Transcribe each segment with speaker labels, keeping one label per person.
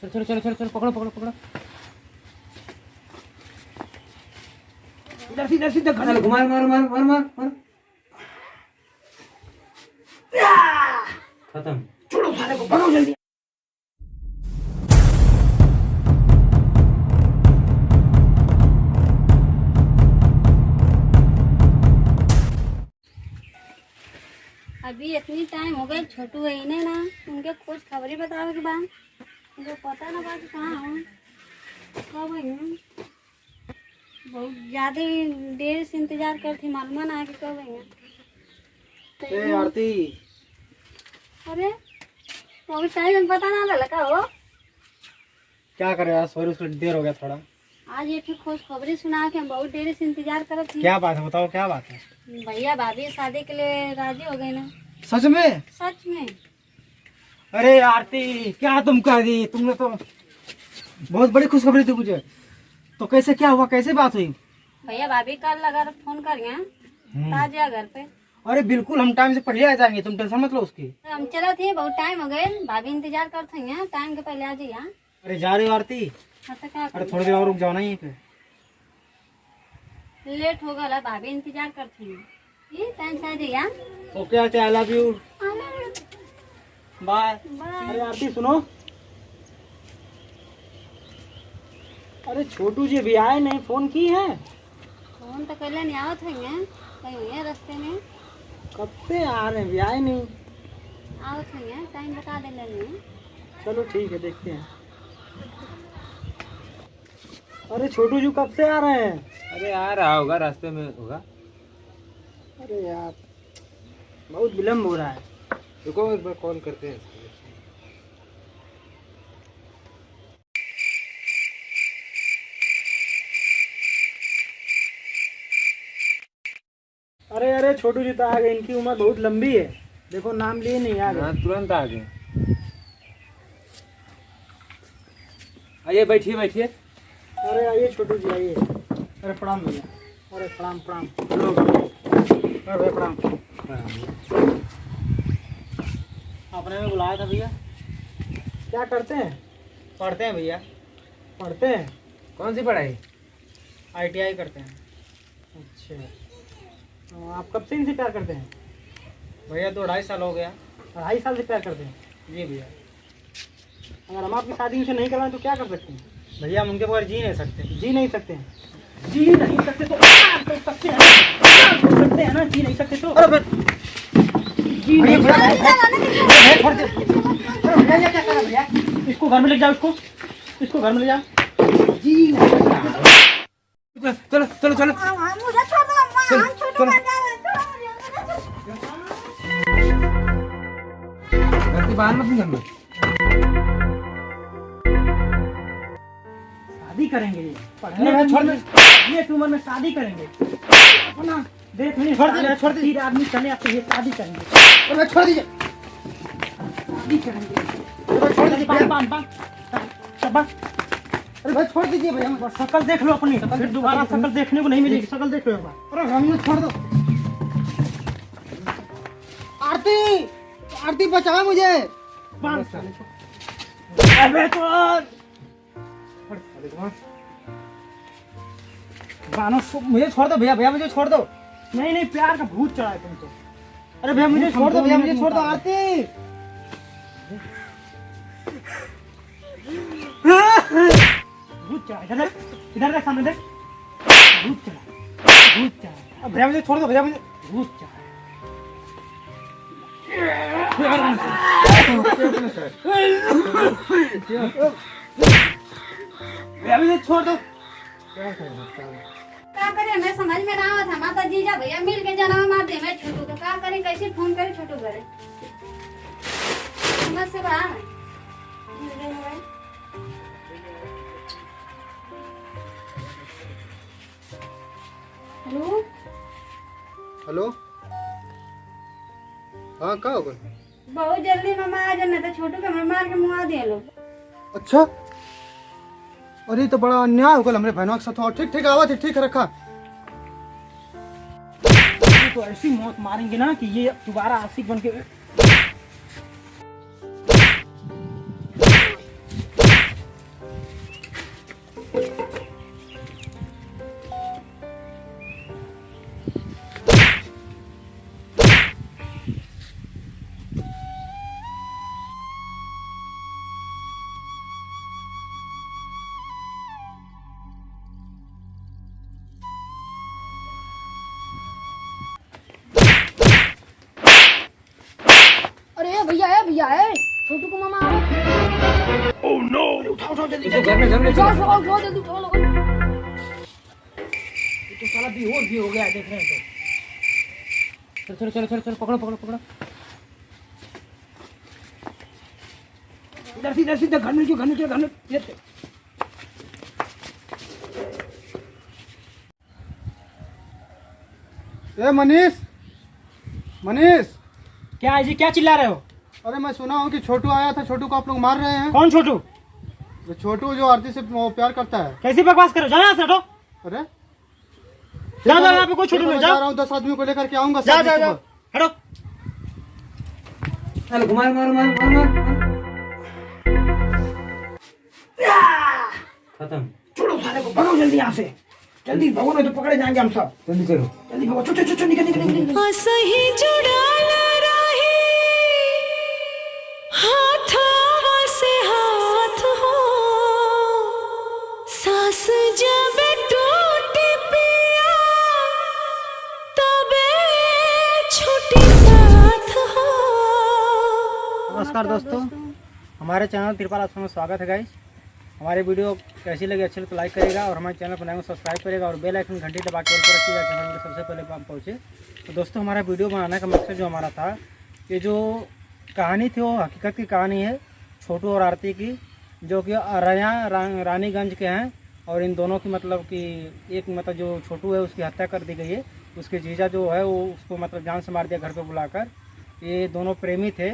Speaker 1: चलो चलो चलो चलो चलो, पकड़ो पकड़ो पकड़ो। इधर सीधा सीधा घुमा, मार मार मार मार मार मार। खत्म। छोड़ो साले को, भागो जल्दी।
Speaker 2: अभी इतनी टाइम हो गई, छोटू है इन्हें ना उनके कुछ खबर ही बतावे के बाद मुझे पता ना बात कहाँ हूँ कब आई। बहुत ज़्यादा देर से इंतजार करती, मालूम ना कि कब आई।
Speaker 1: आरती,
Speaker 2: अरे तो अभी टाइम पता ना लगा हो।
Speaker 1: क्या करे यार, सॉरी उसको देर हो गया थोड़ा।
Speaker 2: आज ये खुश खबरी सुना के हम बहुत देर से इंतजार कर रहे थे।
Speaker 1: क्या बात है, बताओ क्या बात है।
Speaker 2: भैया भाभी शादी के लिए राजी हो गए ना।
Speaker 1: सच में?
Speaker 2: सच में।
Speaker 1: अरे आरती, क्या तुम कह दी, तुमने तो बहुत बड़ी खुशखबरी थी मुझे। तो कैसे क्या हुआ, कैसे बात हुई?
Speaker 2: भैया भाभी कल अगर फोन कर गए आ जा घर पे।
Speaker 1: अरे बिल्कुल, हम टाइम से पहले आ जाएंगे, तुम टेंशन मत लो उसकी।
Speaker 2: हम चला थे, बहुत टाइम हो गए, भाभी इंतजार करते हैं, टाइम के पहले आ जाइए।
Speaker 1: अरे जा रही हो आरती?
Speaker 2: तो क्या
Speaker 1: अरे थोड़ी देर और रुक जाओ ना, यहीं पे
Speaker 2: लेट हो गया, भाभी इंतजार करते हैं, ये टाइम से आ जाइए।
Speaker 1: Okay Aarti, I love you, bye. अरे आरती सुनो, अरे छोटू जी भी आए नहीं, फोन की है?
Speaker 2: फोन तो कल नहीं आवत है, कहीं हुए रास्ते में।
Speaker 1: कब से आ रहे हैं, भी आए नहीं।
Speaker 2: आवत है, टाइम बता दे लेने।
Speaker 1: चलो ठीक है, देखते हैं। अरे छोटू जी कब से आ रहे हैं?
Speaker 3: अरे आ रहा होगा, रास्ते में होगा।
Speaker 1: अरे यार बहुत विलम्ब हो रहा है।
Speaker 3: रुको एक बार कॉल करते हैं।
Speaker 1: अरे अरे छोटू जी तो आ गए, इनकी उम्र बहुत लंबी है, देखो नाम लिए नहीं आ
Speaker 3: हाँ
Speaker 1: गए।
Speaker 3: तुरंत आ गए। आइए बैठिए बैठिए।
Speaker 1: अरे आइए छोटू जी आइए। अरे प्रणाम भैया। अरे प्रणाम प्रणाम। अरे भैया प्रणाम। आपने में बुलाया था भैया? क्या करते हैं? पढ़ते हैं भैया। पढ़ते हैं?
Speaker 3: कौन सी पढ़ाई?
Speaker 1: ITI करते हैं। अच्छा, तो आप कब से इनसे प्यार करते हैं? भैया 2-2.5 साल हो गया। 2.5 साल से प्यार करते हैं? जी भैया। अगर हम आपकी शादी उनसे नहीं करवाएं तो क्या कर सकते हैं? भैया हम उनके बगैर जी नहीं सकते। जी नहीं सकते हैं? जी नहीं सकते तो सकते हैं ना? सकते हैं ना? जी नहीं सकते तो अरे जी नहीं सकते। छोड़ दे। अरे भैया क्या कर रहा है भैया? इसको घर में ले जाओ, इसको घर में ले जाओ। जी नहीं सकते।
Speaker 3: चलो चलो चलो
Speaker 2: मुझे छोड़ दो, हम छोटू बन जाएंगे।
Speaker 3: बाहर मत निकलना।
Speaker 1: शादी करेंगे, पढ़ने की उम्र में शादी करेंगे। अपना देख नहीं, छोड़ दीजिए आदमी चले आते हैं, शादी करेंगे। अरे छोड़ दीजिए, शादी करेंगे। अरे छोड़ दीजिए, अरे भाई छोड़ दीजिए भैया, शक्ल देख लो अपनी, फिर दोबारा शक्ल देखने को नहीं मिलेगी। शक्ल देख लो एक बार। अरे हमने छोड़ दो। आरती, आरती बचाओ मुझे। अबे छोड़, मुझे छोड़ दो भैया, भैया मुझे छोड़ दो। नहीं नहीं, प्यार का भूत चढ़ा है तुम तो। अरे भैया मुझे छोड़ दो, भैया मुझे छोड़ दो। आरती भूत चढ़ा, इधर इधर देख, सामने देख, भूत चढ़ा, भूत चढ़ा। अब भैया मुझे छोड़ दो, भैया मुझे भूत चढ़ा। भैया मुझे छोड़ दो।
Speaker 2: क्या करे, मैं समझ में ना आवत है। माता जीजा भैया मिल के जना मार दे मैं छोटू को। क्या करे, कैसे फोन करे छोटू करे, समझ से बाहर है। हेलो
Speaker 3: हेलो, हाँ कहाँ हो गए?
Speaker 2: बहुत जल्दी मामा आ जाना, तो छोटू के मार के मुआ दे लो।
Speaker 3: अच्छा, अरे तो बड़ा अन्याय हो गया हमरे बहनों के साथ। ठीक ठीक आवा थी, ठीक रखा।
Speaker 1: तो ऐसी मौत मारेंगे ना कि ये दोबारा आशिक बन के
Speaker 2: भैया है छोटू को मामा आओ
Speaker 1: उठाओ जल्दी घर में
Speaker 2: जाओ जल्दी उठाओ लोगों
Speaker 1: तो साला बेहोश भी हो गया देख रहे हैं तो चलो चलो चलो चलो पकड़ो पकड़ो पकड़ो इधर सीधा घर में क्यों घर में ये
Speaker 3: ए मनीष मनीष,
Speaker 1: क्या है जी, क्या चिल्ला रहे हो?
Speaker 3: अरे मैं सुना हूँ कि छोटू आया था, छोटू को आप लोग मार रहे हैं।
Speaker 1: कौन छोटू?
Speaker 3: वो छोटू जो आरती से वो प्यार करता है।
Speaker 1: कैसी बकवास करो, जाओ यहाँ से हटो।
Speaker 3: अरे
Speaker 1: जाओ जाओ, यहाँ पे कोई छोटू नहीं,
Speaker 3: जा
Speaker 1: जाओ।
Speaker 3: रहा हूँ 10 आदमी को लेकर के आऊंगा।
Speaker 1: जाओ जाओ जाओ, हटो। चलो घुमाओ मारो मारो मारो मारो खत्म। छोड़ो साले को, भागो जल्दी यहाँ से, जल्दी भागो नहीं तो पकड़े जाएंगे हम सब। जल्दी करो, जल्दी भागो, चलो चलो निकल निकल निकल।
Speaker 4: सही जुड़ाला रहे हाथवा से हाथ हो, सास जब टूट पिया तबे छूटी साथ हो।
Speaker 1: नमस्कार दोस्तों, हमारे चैनल त्रिपाल आश्रम में स्वागत है गाइस। हमारे वीडियो कैसी लगी अच्छी लगे तो लाइक करेगा और हमारे चैनल बनाएंगे सब्सक्राइब करेगा और बेल आइकन घंटी दबा के ऑल पर रखिएगा कि हमारे सबसे पहले आप पहुँचे। तो दोस्तों, हमारा वीडियो बनाने का मकसद जो हमारा था, ये जो कहानी थी वो हकीकत की कहानी है छोटू और आरती की, जो कि रानीगंज के हैं। और इन दोनों की मतलब कि एक मतलब जो छोटू है उसकी हत्या कर दी गई है, उसके जीजा जो है वो उसको मतलब जान से मार दिया घर पर बुलाकर। ये दोनों प्रेमी थे,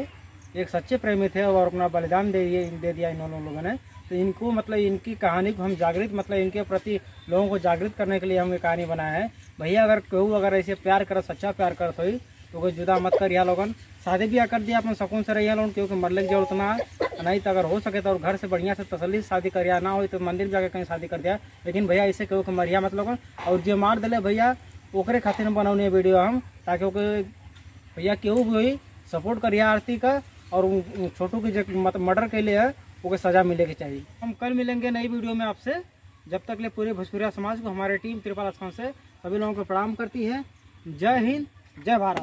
Speaker 1: एक सच्चे प्रेमी थे और अपना बलिदान दे दिया इन लोगों ने। तो इनको मतलब इनकी कहानी को हम जागृत मतलब इनके प्रति लोगों को जागृत करने के लिए हम ये कहानी बनाया है। भैया अगर कोई अगर ऐसे प्यार कर, सच्चा प्यार करत हो तो कोई जुदा मत कर यहाँ लोगन, शादी ब्याह कर दिया अपन सुकून से रहिए लोगन, क्योंकि मरने की जरूरत ना है। नहीं तो अगर हो सके तो और घर से बढ़िया से तसल्ली से शादी करिया, ना हो तो मंदिर जाकर कहीं शादी कर दिया। लेकिन भैया ऐसे क्यों मरिया मत लोगन। और जो मार दिले भैया ओकरे खातिर में बनाउने वीडियो हम, ताकि भैया केहू भी हुई सपोर्ट करिए आरती का और छोटू की जो मर्डर के लिए है वो सज़ा मिले के चाहिए। हम कल मिलेंगे नई वीडियो में आपसे। जब तक ले पूरे भोजपुरिया समाज को हमारे टीम त्रिपाल आश्रम से सभी लोगों को प्रणाम करती है। जय हिंद, जय भारत।